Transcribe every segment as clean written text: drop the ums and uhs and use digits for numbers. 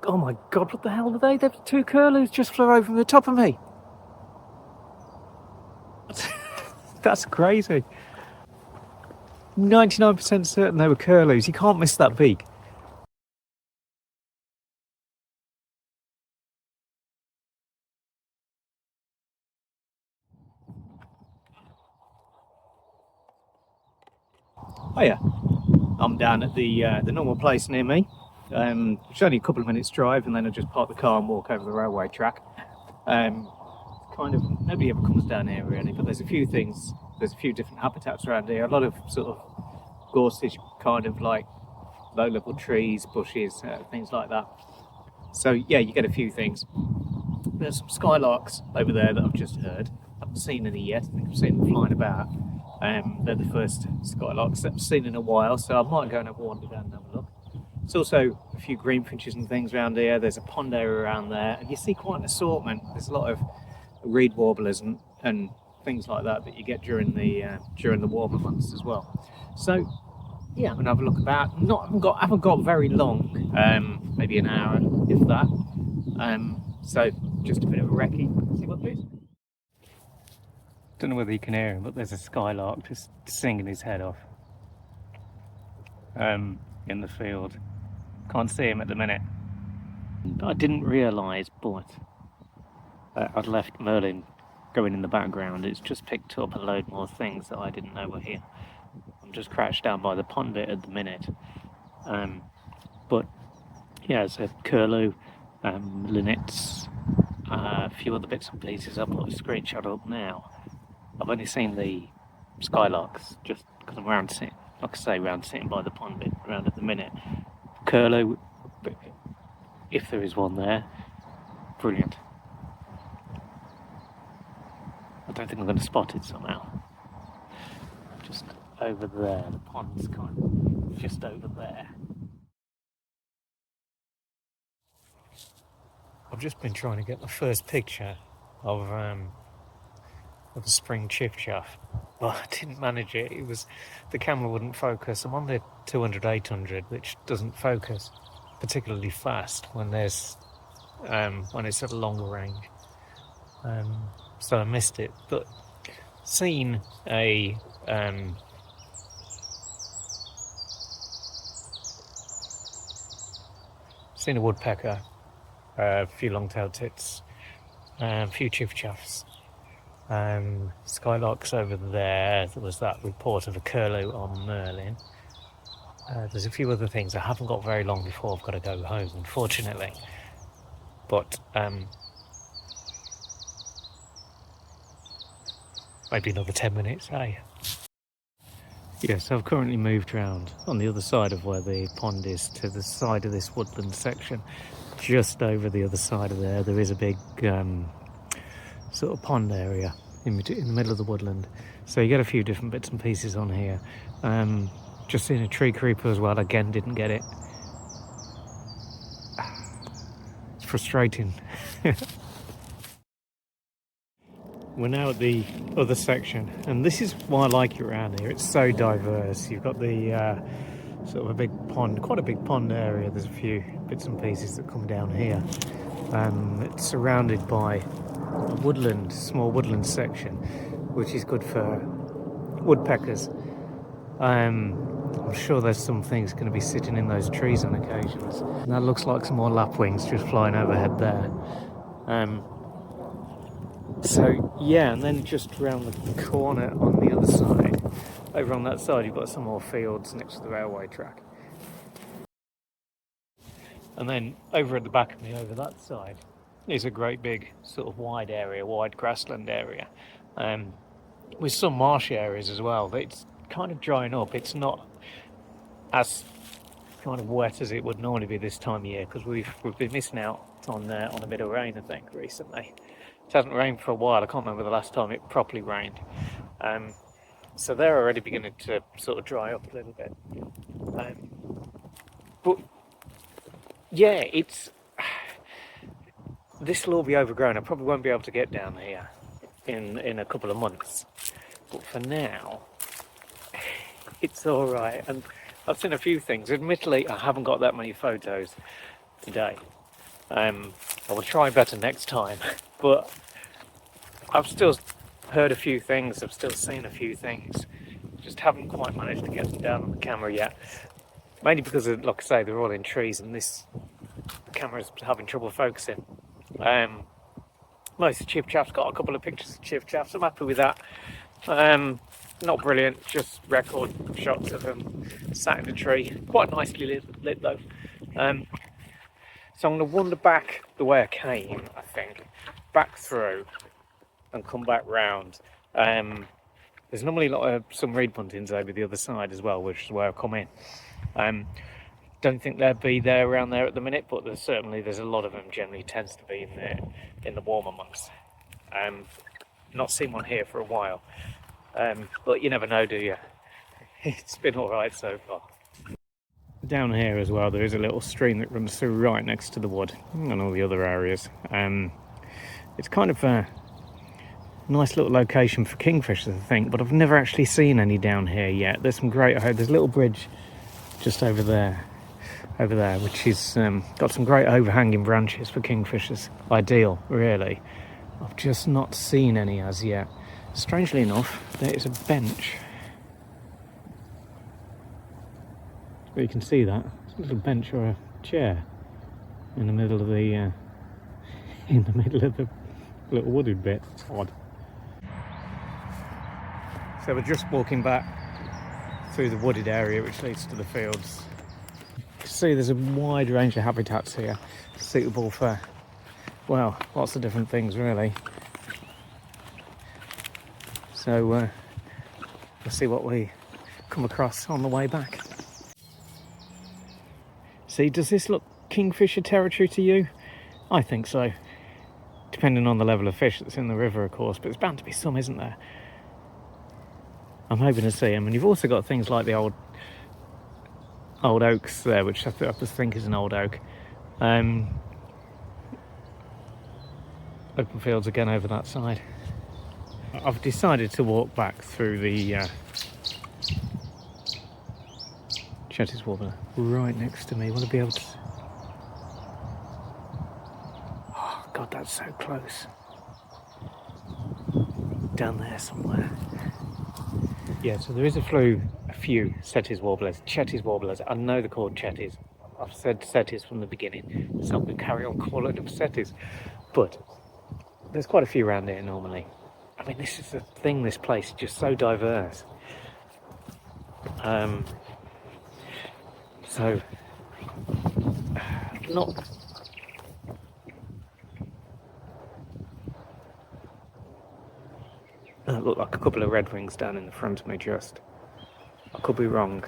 Oh my God, what the hell are they? They've two curlews just flew over the top of me. That's crazy. 99% certain they were curlews. You can't miss that beak. Oh yeah, I'm down at the normal place near me. It's only a couple of minutes drive, and then I just park the car and walk over the railway track. Kind of nobody ever comes down here really, but there's a few things. There's a few different habitats around here. A lot of sort of gorsish, kind of like low-level trees, bushes, things like that. So yeah, you get a few things. There's some skylarks over there that I've just heard. I haven't seen any yet. I think I've seen them flying about. They're the first skylarks that I've seen in a while, so I might go and have a wander down and have a look. There's also a few greenfinches and things around here. There's a pond area around there, and you see quite an assortment. There's a lot of reed warblers and things like that you get during the warmer months as well. So yeah, I'm gonna have a look about. Haven't got very long, maybe an hour, if that. So just a bit of a recce. See what there is. Don't know whether you can hear him, but there's a skylark just singing his head off in the field. Can't see him at the minute. I didn't realise, but I'd left Merlin going in the background. It's just picked up a load more things that I didn't know were here. I'm just crouched down by the pond bit at the minute. But yeah, it's a curlew, linnets, a few other bits and pieces. I'll put a screenshot up now. I've only seen the skylarks just because I'm around sitting, like I say, around sitting by the pond bit around at the minute. Curlew, if there is one there, brilliant. I don't think I'm going to spot it somehow. Just over there, the pond's kind of just over there. I've just been trying to get the first picture of the spring chiffchaff, but I didn't manage it. The camera wouldn't focus. I'm on the 200-800, which doesn't focus particularly fast when it's at a longer range. So I missed it, but seen a woodpecker, a few long-tailed tits, a few chiffchaffs, skylarks over there. There was that report of a curlew on Merlin. There's a few other things. I haven't got very long before I've got to go home, unfortunately. But maybe another 10 minutes, eh? Yes, I've currently moved around on the other side of where the pond is to the side of this woodland section. Just over the other side of there is a big sort of pond area in the middle of the woodland. So you get a few different bits and pieces on here. Just seen a tree creeper as well. Again, didn't get it. It's frustrating. We're now at the other section, and this is why I like it around here. It's so diverse. You've got the sort of a big pond, quite a big pond area. There's a few bits and pieces that come down here. It's surrounded by a woodland, small woodland section, which is good for woodpeckers. I'm sure there's some things going to be sitting in those trees on occasions. And that looks like some more lapwings just flying overhead there. So yeah, and then just around the corner on the other side, over on that side, you've got some more fields next to the railway track. And then over at the back of me, over that side, is a great big sort of wide grassland area, with some marsh areas as well. It's kind of drying up. It's not as kind of wet as it would normally be this time of year, because we've been missing out on a bit of rain, I think, recently. It hasn't rained for a while. I can't remember the last time it properly rained. So they're already beginning to sort of dry up a little bit. But yeah, this will all be overgrown. I probably won't be able to get down here in a couple of months. But for now, it's all right. And I've seen a few things. Admittedly, I haven't got that many photos today. I will try better next time, but I've still heard a few things, I've still seen a few things, just haven't quite managed to get them down on the camera yet, mainly because, like I say, they're all in trees and this camera's having trouble focusing. Most of Chief Chaff's got a couple of pictures of Chief Chaffs, I'm happy with that. Not brilliant, just record shots of them sat in a tree, quite nicely lit though. So I'm going to wander back the way I came, I think, back through and come back round. There's normally some reed buntings over the other side as well, which is where I come in. Don't think they'll be there around there at the minute, but there's a lot of them. Generally tends to be in the warmer months. Not seen one here for a while, but you never know, do you? It's been all right so far. Down here as well, there is a little stream that runs through right next to the wood and all the other areas. It's kind of a nice little location for kingfishers, I think, but I've never actually seen any down here yet. There's some great, there's a little bridge just over there, which is got some great overhanging branches for kingfishers. Ideal, really. I've just not seen any as yet. Strangely enough, there is a bench. But you can see that it's a little bench or a chair in the middle of the little wooded bit. It's odd. So we're just walking back through the wooded area which leads to the fields. You can see there's a wide range of habitats here, suitable for, well, lots of different things really. So we'll see what we come across on the way back. See, does this look kingfisher territory to you? I think so. Depending on the level of fish that's in the river, of course, but there's bound to be some, isn't there? I'm hoping to see them. And you've also got things like the old oaks there, which I think is an old oak. Open fields again over that side. I've decided to walk back through the Chetty's warbler right next to me. Want to be able to... Oh God, that's so close. Down there somewhere. Yeah, so there is a few Chetty's warblers. Chetty's warblers. I know they're called Chetties. I've said Chetties from the beginning, so I'm going to carry on calling them Chetties. But there's quite a few around here normally. I mean, this is the thing. This place is just so diverse. So, not... Look like a couple of redwings down in the front of me just. I could be wrong.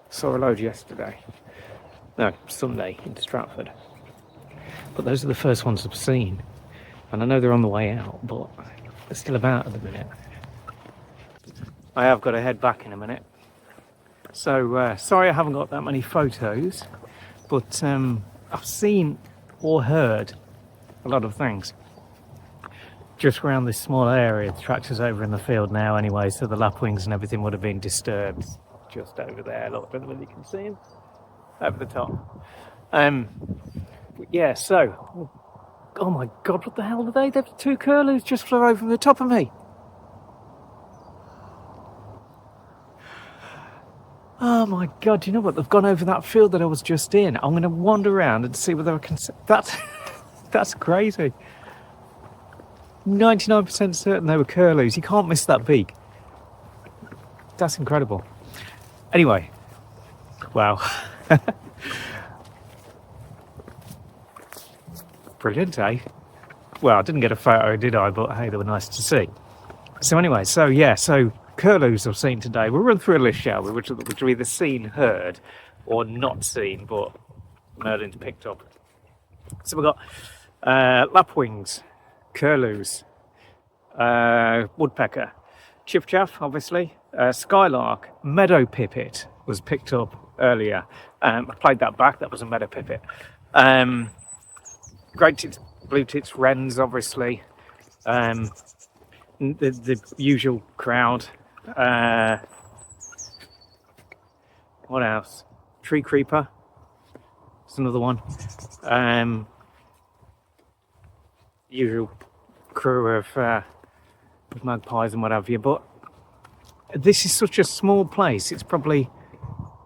Saw a load yesterday. No, Sunday in Stratford. But those are the first ones I've seen. And I know they're on the way out, but they're still about at the minute. I have got to head back in a minute. So, sorry I haven't got that many photos, but I've seen or heard a lot of things. Just around this small area, the tractor's over in the field now anyway, so the lapwings and everything would have been disturbed. Just over there, look, I don't know whether you can see him, over the top. Yeah, so, oh my God, what the hell are they? They're two curlews just flew over the top of me. Oh my God, do you know what? They've gone over that field that I was just in. I'm going to wander around and see whether I can... That's crazy. 99% certain they were curlews. You can't miss that beak. That's incredible. Anyway, wow. Brilliant, eh? Well, I didn't get a photo, did I? But hey, they were nice to see. So anyway, so curlews I've seen today. We'll run through a list, shall we? Which are either seen, heard, or not seen, but Merlin's picked up. So we've got lapwings, curlews, woodpecker, chiffchaff, obviously, skylark, meadow pipit was picked up earlier. I played that back. That was a meadow pipit. Great tits, blue tits, wrens, obviously. The usual crowd. What else? Tree creeper. That's another one. usual crew of magpies and what have you, but this is such a small place. It's probably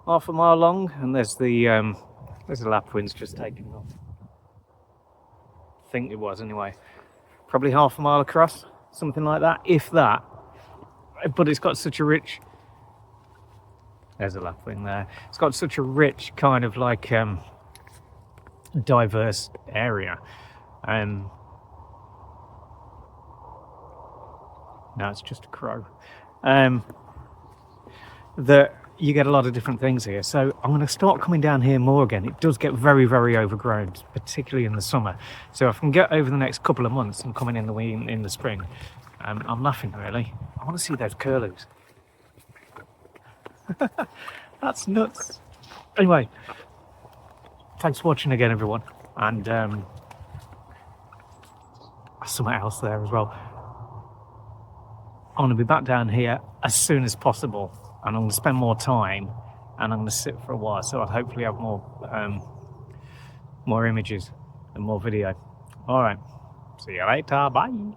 half a mile long, and there's the lapwings just taking off. I think it was anyway. Probably half a mile across, something like that, if that. But it's got such a rich. There's a lapwing there. It's got such a rich kind of like diverse area. No, it's just a crow. That you get a lot of different things here. So I'm going to start coming down here more again. It does get very, very overgrown, particularly in the summer. So if I can get over the next couple of months and coming in the spring, I'm laughing really. I want to see those curlews. That's nuts. Anyway, thanks for watching again, everyone. And something else there as well. I'm going to be back down here as soon as possible, and I'm going to spend more time, and I'm going to sit for a while, so I'll hopefully have more images and more video. All right, see you later. Bye.